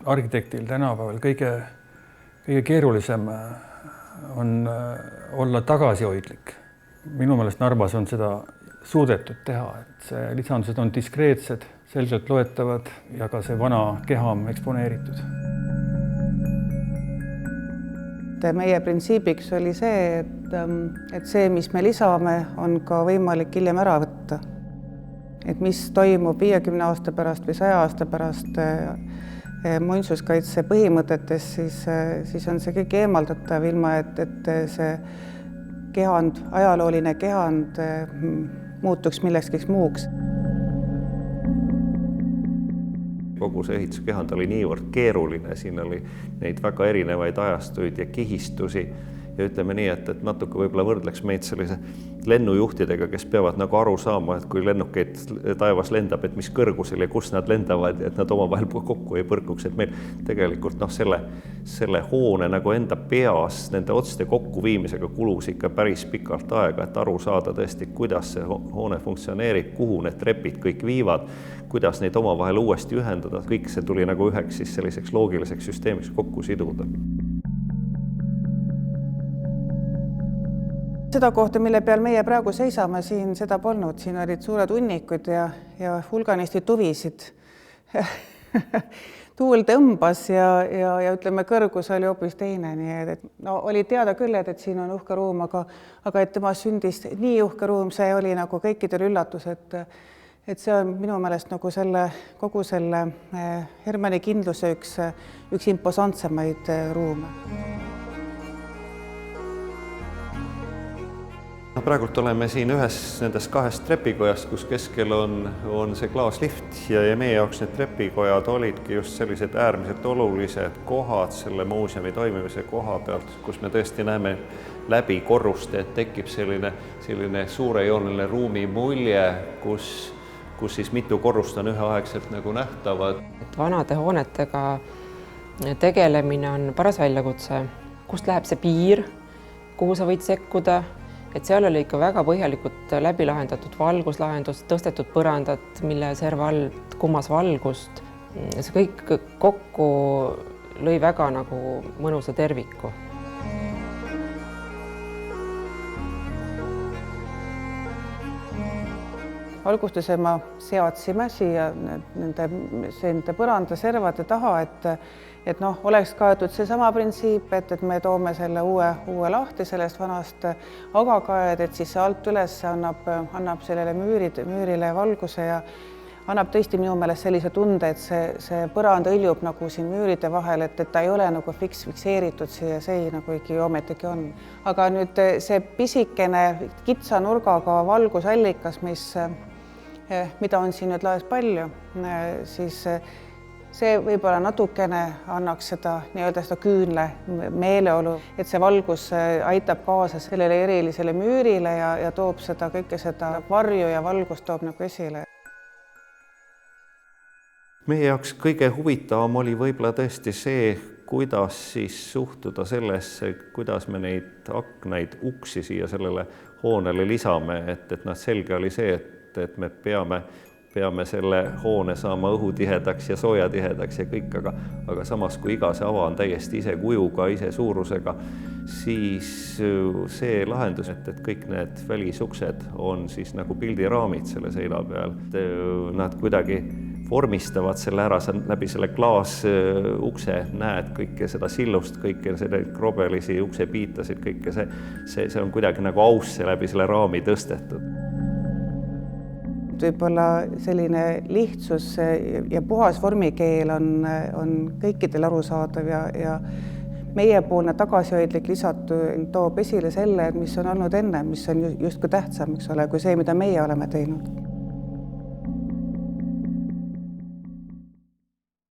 arhitektil tänapäeval kõige keerulisem on olla tagasihoidlik. Minu meelest Narvas on seda suudetud teha, et see lisandused on diskreetsed, selgelt loetavad ja ka see vana keha on eksponeeritud. Meie printsiibiks oli see, et see, mis me lisame, on ka võimalik hiljem ära võtta. Et mis toimub 50 aasta pärast või 100 aasta pärast muinsuskaitse põhimõtetes, siis on see kõik eemaldatav ilma, et see kehand, ajalooline kehand muutuks millekski muuks. Kogu see ehituskehand oli niivõrd keeruline, siin oli neid väga erinevaid ajastuid ja kihistusi ja ütleme nii, et natuke võib-olla võrdleks meid sellise lennujuhtidega, kes peavad nagu aru saama, et kui lennukeid taevas lendab, et mis kõrgusel ja kus nad lendavad, et nad omavahel kokku ei põrkuks, et meil tegelikult selle hoone nagu enda peas nende otste kokkuviimisega kulus ikka päris pikalt aega, et aru saada tõesti, kuidas see hoone funktsioneerib, kuhu need trepid kõik viivad, kuidas neid omavahel uuesti ühendada, kõik see tuli nagu üheks siis selliseks loogiliseks süsteemiks kokku siduda. Seda kohta, mille peal meie praegu seisame, siin seda polnud. Siin olid suured hunnikud ja hulganisti tuvisid. Tuul tõmbas ja ütleme, kõrgus oli hoopis teine. Nii et oli teada küll, et siin on uhke ruum, aga et tema sündis nii uhke ruum, see oli nagu kõikidel üllatus, et see on minu meelest nagu kogu selle Hermanni kindluse üks imposantsemaid ruume. Praegult oleme siin ühes nendest kahest trepikojast, kus keskel on see klaaslift ja meie jaoks need trepikojad olidki just sellised äärmiselt olulised kohad selle muuseumi toimimise koha pealt, kus me tõesti näeme läbi korruste, et tekib selline suurejooneline ruumi mulje, kus siis mitu korrust on üheaegselt nagu nähtavad. Vanade hoonetega tegelemine on paras väljakutse, kust läheb see piir, kuhu sa võid sekkuda. Et seal oli ikka väga põhjalikult läbi lahendatud valguslahendus, tõstetud põrandat, mille serva all kummas valgust. See kõik kokku lõi väga nagu mõnusa terviku. Valgustuse ma seadsime siia nende põrandaservade taha, et oleks kaetud seesama printsiip, et me toome selle uue lahti sellest vanast agakaed, et siis alt üles annab sellele müürile valguse ja annab tõesti minu meelest sellise tunde, et see põrand õljub nagu siin müüride vahel, et ta ei ole nagu fikseeritud siia seina, kuigi ometigi on. Aga nüüd see pisikene kitsa nurgaga valgusallikas, mida on siin nüüd laes palju, siis see võib-olla natukene annaks seda küünle meeleolu, et see valgus aitab kaasa sellele erilisele müürile ja toob kõike seda varju ja valgust toob nagu esile. Meie jaoks kõige huvitavam oli võib-olla tõesti see, kuidas siis suhtuda sellesse, kuidas me neid aknaid, uksi siia sellele hoonele lisame, et selge oli see, et me peame selle hoone saama õhutihedaks ja soojatihedaks ja kõik, aga samas kui iga see ava on täiesti ise kujuga, ise suurusega, siis see lahendus, et kõik need välisuksed on siis nagu pildiraamid selle seina peal. Nad kuidagi vormistavad selle ära, sa läbi selle klaasukse näed kõike seda sillust, kõike selle krobelisi uksepiitasid, kõike see on kuidagi nagu ausse läbi selle raami tõstetud. Võib-olla selline lihtsus ja puhas vormikeel on kõikidel arusaadav ja meiepoolne tagasihoidlik lisatu toob esile selle, mis on olnud enne, mis on justkui tähtsam, kui see, mida meie oleme teinud.